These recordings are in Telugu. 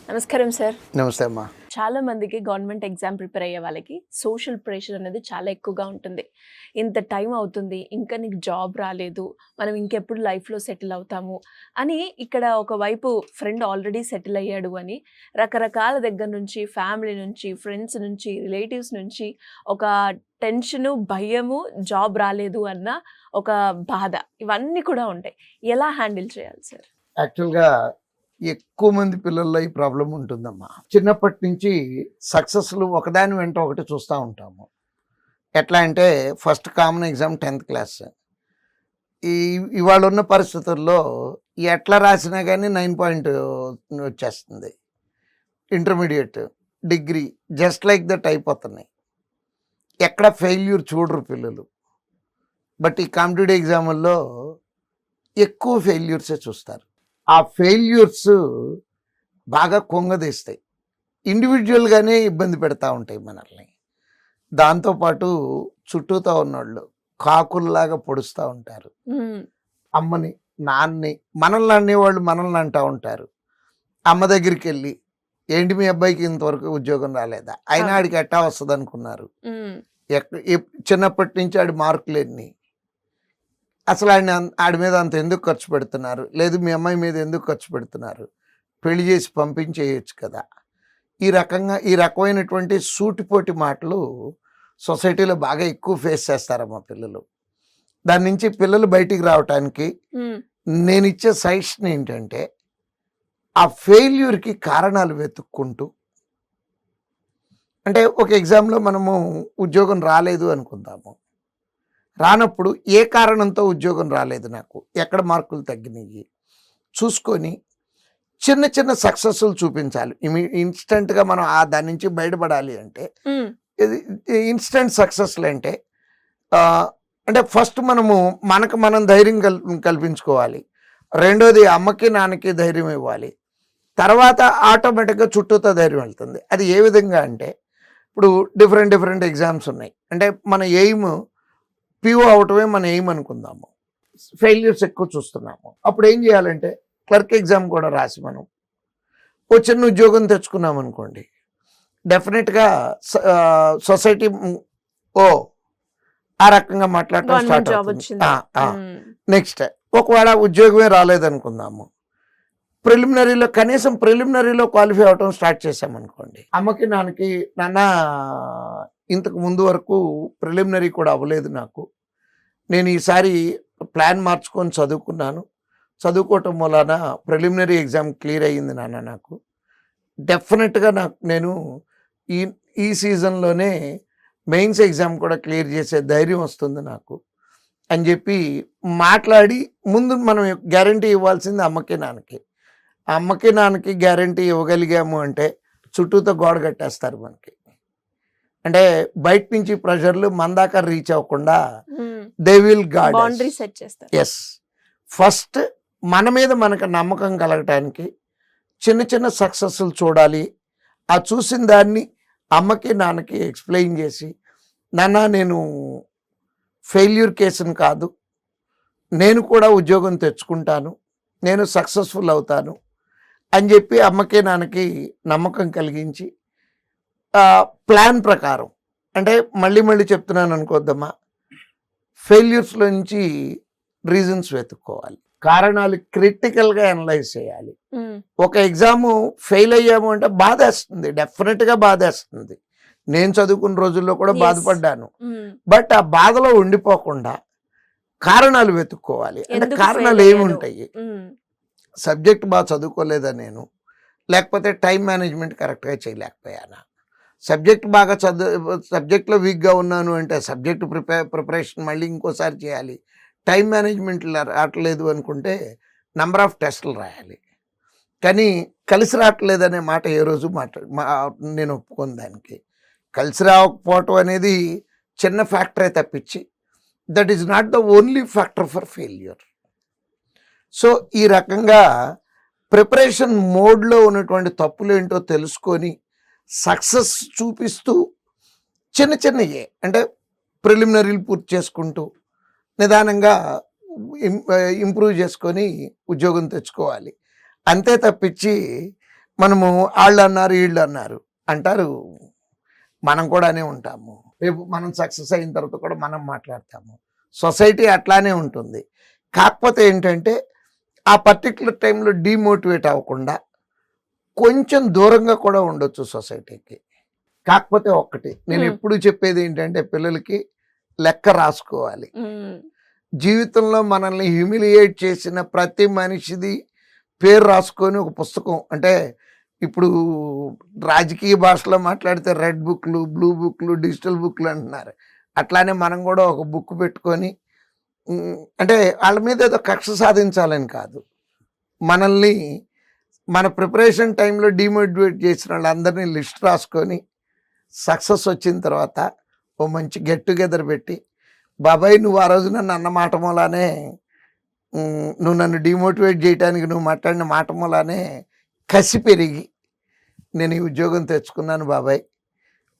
నమస్కారం సార్. నమస్తే అమ్మా. చాలా మందికి గవర్నమెంట్ ఎగ్జామ్ ప్రిపేర్ అయ్యే వాళ్ళకి సోషల్ ప్రెషర్ అనేది చాలా ఎక్కువగా ఉంటుంది. ఇంత టైం అవుతుంది, ఇంకా నీకు జాబ్ రాలేదు, మనం ఇంకెప్పుడు లైఫ్‌లో సెటిల్ అవుతాము అని ఇక్కడ ఒకవైపు ఫ్రెండ్ ఆల్రెడీ సెటిల్ అయ్యాడు అని రకరకాల దగ్గర నుంచి ఫ్యామిలీ నుంచి, ఫ్రెండ్స్ నుంచి, రిలేటివ్స్ నుంచి ఒక టెన్షను, భయము, జాబ్ రాలేదు అన్న ఒక బాధ ఇవన్నీ కూడా ఉంటాయి. ఎలా హ్యాండిల్ చేయాలి సార్? యాక్చువల్గా ఎక్కువ మంది పిల్లల్లో ఈ ప్రాబ్లం ఉంటుందమ్మా. చిన్నప్పటి నుంచి సక్సెస్లు ఒకదాని వెంట ఒకటి చూస్తూ ఉంటాము. ఎట్లా అంటే first common exam 10th class. ఇవాళ ఉన్న పరిస్థితుల్లో ఎట్లా రాసినా కానీ 9 పాయింట్ వచ్చేస్తుంది. Intermediate, degree just like that అయిపోతున్నాయి. ఎక్కడ ఫెయిల్యూర్ చూడరు పిల్లలు. బట్ ఈ కాంపిటేటివ్ ఎగ్జాముల్లో ఎక్కువ ఫెయిల్యూర్సే చూస్తారు. ఆ ఫెయిల్యూర్స్ బాగా కొంగదీస్తాయి, ఇండివిజువల్గానే ఇబ్బంది పెడతా ఉంటాయి మనల్ని. దాంతోపాటు చుట్టూతో ఉన్నోళ్ళు కాకుల్లాగా పొడుస్తూ ఉంటారు. అమ్మని, నాన్నని, మనల్ని అనేవాళ్ళు మనల్ని అంటూ ఉంటారు. అమ్మ దగ్గరికి వెళ్ళి, ఏంటి మీ అబ్బాయికి ఇంతవరకు ఉద్యోగం రాలేదా, అయినా ఆడికి ఎట్టా వస్తుంది అనుకున్నారు, చిన్నప్పటి నుంచి ఆడి మార్కులు ఎన్ని, అసలు ఆడి మీద అంత ఎందుకు ఖర్చు పెడుతున్నారు, లేదు మీ అమ్మాయి మీద ఎందుకు ఖర్చు పెడుతున్నారు, పెళ్లి చేసి పంపించేయచ్చు కదా. ఈ రకమైనటువంటి సూటిపోటి మాటలు సొసైటీలో బాగా ఎక్కువ ఫేస్ చేస్తారమ్మా పిల్లలు. దాని నుంచి పిల్లలు బయటికి రావటానికి నేను ఇచ్చే సజెషన్ ఏంటంటే, ఆ ఫెయిల్యూర్కి కారణాలు వెతుక్కుంటూ, అంటే ఒక ఎగ్జామ్లో మనము ఉద్యోగం రాలేదు అనుకుందాము. రానప్పుడు ఏ కారణంతో ఉద్యోగం రాలేదు, నాకు ఎక్కడ మార్కులు తగ్గినాయి చూసుకొని చిన్న చిన్న సక్సెస్లు చూపించాలి. ఇన్స్టెంట్గా మనం దాని నుంచి బయటపడాలి అంటే ఇన్స్టెంట్ సక్సెస్లు అంటే ఫస్ట్ మనము మనం ధైర్యం కల్పించుకోవాలి. రెండోది అమ్మకి నాన్నకి ధైర్యం ఇవ్వాలి. తర్వాత ఆటోమేటిక్గా చుట్టూతో ధైర్యం వెళ్తుంది. అది ఏ విధంగా అంటే, ఇప్పుడు డిఫరెంట్ ఎగ్జామ్స్ ఉన్నాయి. అంటే మన ఎయిమ్ పిఓ అవటమే మన ఎయిమ్ అనుకుందాము. ఫెయిల్యూర్స్ ఎక్కువ చూస్తున్నాము. అప్పుడు ఏం చేయాలంటే, క్లర్క్ ఎగ్జామ్ కూడా రాసి మనం ఓ చిన్న ఉద్యోగం తెచ్చుకున్నాం అనుకోండి, డెఫినెట్గా సొసైటీ ఆ రకంగా మాట్లాడటం స్టార్ట్ అవుతుంది. నెక్స్ట్ ఒకవేళ ఉద్యోగమే రాలేదనుకుందాము, కనీసం ప్రిలిమినరీలో క్వాలిఫై అవటం స్టార్ట్ చేసామనుకోండి, అమ్మకి నాన్నకి, నాన్న ఇంతకు ముందు వరకు ప్రిలిమినరీ కూడా అవ్వలేదు నాకు, నేను ఈసారి ప్లాన్ మార్చుకొని చదువుకోవటం వలన ప్రిలిమినరీ ఎగ్జామ్ క్లియర్ అయ్యింది నాన్న, నాకు డెఫినెట్గా నేను ఈ సీజన్లోనే మెయిన్స్ ఎగ్జామ్ కూడా క్లియర్ చేసే ధైర్యం వస్తుంది నాకు అని చెప్పి మాట్లాడి, ముందు మనం గ్యారంటీ ఇవ్వాల్సింది అమ్మకి నాన్నకి. అమ్మకి నాన్నకి గ్యారంటీ ఇవ్వగలిగాము అంటే చుట్టూతో గోడ కట్టేస్తారు మనకి. అంటే బయట నుంచి ప్రెషర్లు మన దాకా రీచ్ అవ్వకుండా they will guard us. Yes, first మన మీద మనకు నమ్మకం కలగటానికి చిన్న చిన్న సక్సెస్లు చూడాలి. ఆ చూసిన దాన్ని అమ్మకి నాన్నకి ఎక్స్ప్లెయిన్ చేసి, నాన్న నేను ఫెయిల్యూర్ కేసును కాదు, నేను కూడా ఉద్యోగం తెచ్చుకుంటాను, నేను సక్సెస్ఫుల్ అవుతాను అని చెప్పి అమ్మకి నాన్నకి నమ్మకం కలిగించి, ప్లాన్ ప్రకారం, అంటే మళ్ళీ చెప్తున్నాను అనుకోద్దమ్మా, ఫెయిల్యూర్స్లో నుంచి రీజన్స్ వెతుక్కోవాలి, కారణాలు క్రిటికల్గా అనలైజ్ చేయాలి. ఒక ఎగ్జాము ఫెయిల్ అయ్యాము అంటే బాధేస్తుంది, డెఫినెట్గా బాధేస్తుంది. నేను చదువుకున్న రోజుల్లో కూడా బాధపడ్డాను. బట్ ఆ బాధలో ఉండిపోకుండా కారణాలు వెతుక్కోవాలి. అంటే కారణాలు ఏమి ఉంటాయి, సబ్జెక్ట్ బాగా చదువుకోలేదా నేను, లేకపోతే టైం మేనేజ్మెంట్ కరెక్ట్గా చేయలేకపోయానా, సబ్జెక్ట్లో వీక్గా ఉన్నాను అంటే సబ్జెక్ట్ ప్రిపరేషన్ మళ్ళీ ఇంకోసారి చేయాలి, టైం మేనేజ్మెంట్ రావట్లేదు అనుకుంటే నెంబర్ ఆఫ్ టెస్టులు రాయాలి. కానీ కలిసి రావట్లేదనే మాట ఏ రోజు నేను ఒప్పుకోను. దానికి కలిసి రాకపోవటం అనేది చిన్న ఫ్యాక్టరే తప్పించి that is not the only factor for failure. So ఈ రకంగా ప్రిపరేషన్ మోడ్లో ఉన్నటువంటి తప్పులు ఏంటో తెలుసుకొని సక్సెస్ చూపిస్తూ చిన్నయే, అంటే ప్రిలిమినరీలు పూర్తి చేసుకుంటూ నిదానంగా ఇంప్రూవ్ చేసుకొని ఉద్యోగం తెచ్చుకోవాలి. అంతే తప్పించి మనము వాళ్ళు అన్నారు వీళ్ళు అన్నారు అంటారు, మనం కూడానే ఉంటాము. రేపు మనం సక్సెస్ అయిన తర్వాత కూడా మనం మాట్లాడతాము. సొసైటీ అట్లానే ఉంటుంది. కాకపోతే ఏంటంటే ఆ పర్టికులర్ టైంలో డిమోటివేట్ అవ్వకుండా కొంచెం దూరంగా కూడా ఉండొచ్చు సొసైటీకి. కాకపోతే ఒక్కటి నేను ఎప్పుడు చెప్పేది ఏంటంటే పిల్లలకి లెక్క రాసుకోవాలి. జీవితంలో మనల్ని హ్యూమిలియేట్ చేసిన ప్రతి మనిషిది పేరు రాసుకొని ఒక పుస్తకం, అంటే ఇప్పుడు రాజకీయ భాషలో మాట్లాడితే రెడ్ బుక్లు, బ్లూ బుక్లు, డిజిటల్ బుక్లు అంటున్నారు. అట్లానే మనం కూడా ఒక బుక్ పెట్టుకొని, అంటే వాళ్ళ మీద ఏదో కక్ష సాధించాలని కాదు, మనల్ని మన ప్రిపరేషన్ టైంలో డిమోటివేట్ చేసిన వాళ్ళందరినీ లిస్ట్ రాసుకొని సక్సెస్ వచ్చిన తర్వాత ఓ మంచి గెట్ టుగెదర్ పెట్టి, బాబాయ్ నువ్వు ఆ రోజు నన్ను అన్న మాట మూలానే, నువ్వు నన్ను డిమోటివేట్ చేయడానికి నువ్వు మాట్లాడిన మాట మూలానే కసి పెరిగి నేను ఈ ఉద్యోగం తెచ్చుకున్నాను బాబాయ్.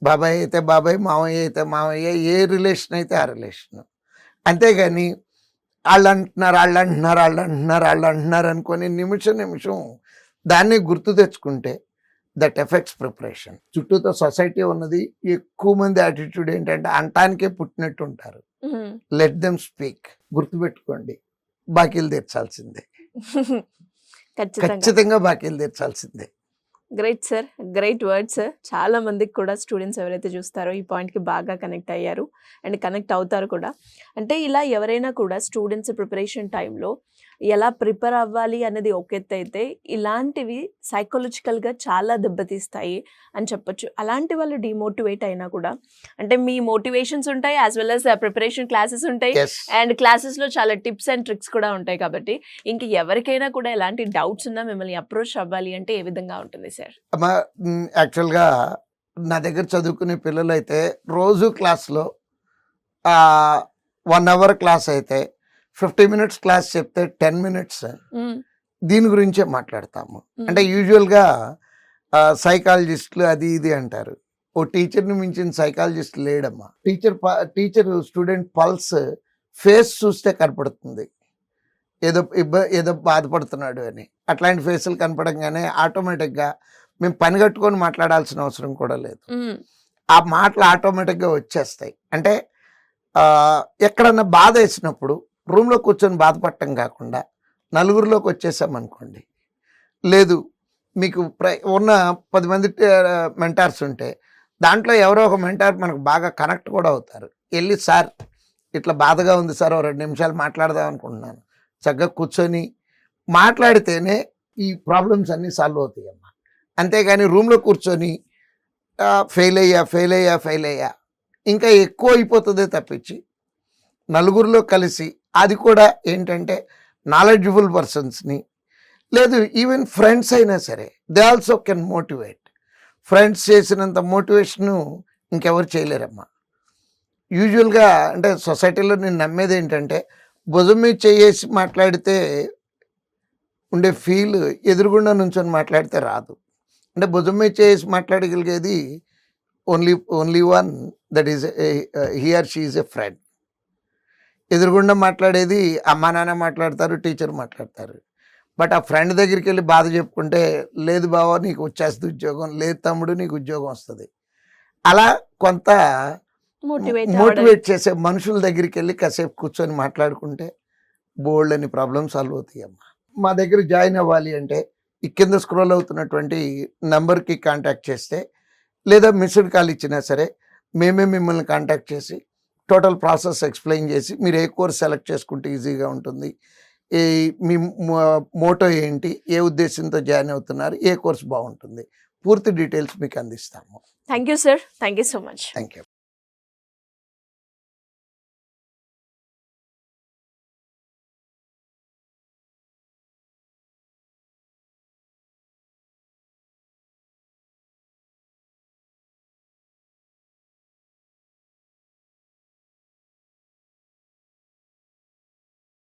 బాబాయ్ అయితే బాబాయ్, మావయ్య అయితే మావయ్య, ఏ రిలేషన్ అయితే ఆ రిలేషన్. అంతేగాని వాళ్ళు అంటున్నారు అనుకొని నిమిషం దాన్ని గుర్తు తెచ్చుకుంటే దట్ ఎఫెక్ట్స్ ప్రిపరేషన్. చుట్టూతో సొసైటీ ఉన్నది, ఎక్కువ మంది యాటిట్యూడ్ ఏంటంటే అంటానికే పుట్టినట్టు ఉంటారు. Let them speak. గుర్తుపెట్టుకోండి, బాకీలు తీర్చాల్సిందే, ఖచ్చితంగా బాకీలు తీర్చాల్సిందే. Great sir, great word sir. చాలా మందికి కూడా స్టూడెంట్స్ ఎవరైతే చూస్తారో ఈ పాయింట్కి బాగా కనెక్ట్ అయ్యారు అండ్ కనెక్ట్ అవుతారు కూడా. అంటే ఇలా ఎవరైనా కూడా స్టూడెంట్స్ ప్రిపరేషన్ టైంలో ఎలా ప్రిపేర్ అవ్వాలి అనేది ఒక ఎత్తు అయితే, ఇలాంటివి సైకలాజికల్గా చాలా దెబ్బతీస్తాయి అని చెప్పొచ్చు. అలాంటి వాళ్ళు డిమోటివేట్ అయినా కూడా, అంటే మీ మోటివేషన్స్ ఉంటాయి as well as preparation classes ఉంటాయి అండ్ క్లాసెస్లో చాలా టిప్స్ అండ్ ట్రిక్స్ కూడా ఉంటాయి. కాబట్టి ఇంక ఎవరికైనా కూడా ఎలాంటి డౌట్స్ ఉన్నా మిమ్మల్ని అప్రోచ్ అవ్వాలి అంటే ఏ విధంగా ఉంటుంది సార్? అమ్మా, యాక్చువల్గా నా దగ్గర చదువుకునే పిల్లలు అయితే రోజు క్లాస్లో 1 hour క్లాస్ అయితే 50 minutes క్లాస్ చెప్తే 10 minutes దీని గురించే మాట్లాడతాము. అంటే యూజువల్గా సైకాలజిస్టులు అది ఇది అంటారు. ఓ టీచర్ని మించిన సైకాలజిస్ట్ లేడమ్మా. టీచర్ స్టూడెంట్ పల్స్ ఫేస్ చూస్తే కనపడుతుంది, ఏదో బాధపడుతున్నాడు అని. అట్లాంటి ఫేసులు కనపడంగానే ఆటోమేటిక్గా మేము పని కట్టుకొని మాట్లాడాల్సిన అవసరం కూడా లేదు, ఆ మాటలు ఆటోమేటిక్గా వచ్చేస్తాయి. అంటే ఎక్కడన్నా బాధ వేసినప్పుడు రూమ్లో కూర్చొని బాధపడటం కాకుండా నలుగురిలోకి వచ్చేసామనుకోండి, లేదు మీకు ఉన్న 10 మంది మెంటార్స్ ఉంటే దాంట్లో ఎవరో ఒక మెంటార్ మనకు బాగా కనెక్ట్ కూడా అవుతారు. వెళ్ళి సార్ ఇట్లా బాధగా ఉంది సార్, 2 నిమిషాలు మాట్లాడదాం అనుకుంటున్నాను, చక్కగా కూర్చొని మాట్లాడితేనే ఈ ప్రాబ్లమ్స్ అన్నీ సాల్వ్ అవుతాయి అమ్మా. అంతేగాని రూమ్లో కూర్చొని ఫెయిల్ అయ్యా ఇంకా ఎక్కువ అయిపోతుందే తప్పించి, నలుగురిలో కలిసి, అది కూడా ఏంటంటే నాలెడ్జబుల్ పర్సన్స్ని, లేదు ఈవెన్ ఫ్రెండ్స్ అయినా సరే they also can motivate. Friends చేసినంత మోటివేషను ఇంకెవరు చేయలేరమ్మా. యూజువల్గా అంటే సొసైటీలో నేను నమ్మేది ఏంటంటే, భుజం మీద చేసి మాట్లాడితే ఉండే ఫీల్ ఎదురుగుండా నుంచొని మాట్లాడితే రాదు. అంటే భుజం మీద చేసి మాట్లాడగలిగేది only one, that is he or she is a friend. ఎదురుగుండా మాట్లాడేది అమ్మా నాన్న మాట్లాడతారు, టీచర్ మాట్లాడతారు. బట్ ఆ ఫ్రెండ్ దగ్గరికి వెళ్ళి బాధ చెప్పుకుంటే, లేదు బావ నీకు వచ్చేస్తుంది ఉద్యోగం, లేదు తమ్ముడు నీకు ఉద్యోగం వస్తుంది. అలా కొంత మోటివేట్ చేసే మనుషుల దగ్గరికి వెళ్ళి కాసేపు కూర్చొని మాట్లాడుకుంటే బోల్డ్ అని ప్రాబ్లమ్ సాల్వ్ అవుతాయి అమ్మా. మా దగ్గర జాయిన్ అవ్వాలి అంటే ఈ కింద స్క్రోల్ అవుతున్నటువంటి నెంబర్కి కాంటాక్ట్ చేస్తే, లేదా మిస్డ్ కాల్ ఇచ్చినా సరే మేమే మిమ్మల్ని కాంటాక్ట్ చేసి టోటల్ ప్రాసెస్ ఎక్స్ప్లెయిన్ చేసి, మీరు ఏ కోర్స్ సెలెక్ట్ చేసుకుంటే ఈజీగా ఉంటుంది, మీ మోటో ఏంటి, ఏ ఉద్దేశంతో జాయిన్ అవుతున్నారు, ఏ కోర్స్ బాగుంటుంది, పూర్తి డీటెయిల్స్ మీకు అందిస్తాము. Thank you sir, thank you so much. Thank you.